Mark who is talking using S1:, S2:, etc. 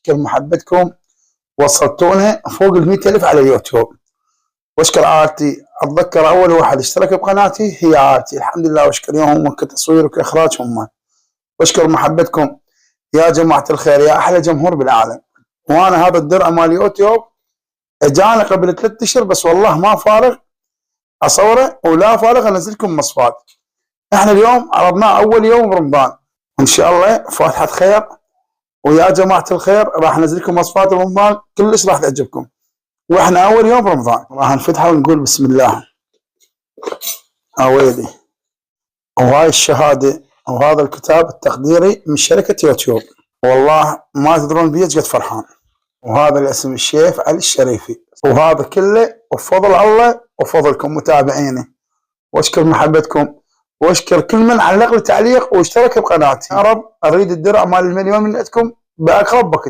S1: واشكر محبتكم، وصلتونا فوق ال100,000 على اليوتيوب. واشكر عائلتي، اتذكر اول واحد اشترك بقناتي هي عائلتي، الحمد لله واشكر يومهم كتصوير وكاخراج هم. واشكر محبتكم يا جماعه الخير، يا احلى جمهور بالعالم. وانا هذا الدرع مال اليوتيوب اجاني قبل 3 اشهر بس، والله ما فارغ اصوره ولا فارغ انزل لكم مصفات. احنا اليوم عرضناه اول يوم رمضان، ان شاء الله فاتحه خير. ويا جماعه الخير راح انزل لكم مصفات رمضان كلش راح تعجبكم، واحنا اول يوم رمضان راح نفتحه ونقول بسم الله. اويلي، وهاي الشهاده وهذا الكتاب التقديري من شركه يوتيوب، والله ما تدرون بي قد فرحان. وهذا الاسم الشيف علي الشريفي، وهذا كله بفضل الله وفضلكم متابعيني. واشكر محبتكم، واشكر كل من علق لي تعليق واشترك بقناتي. يا رب اريد الدرع مال 1,000,000 من عندكم باقرب وقت.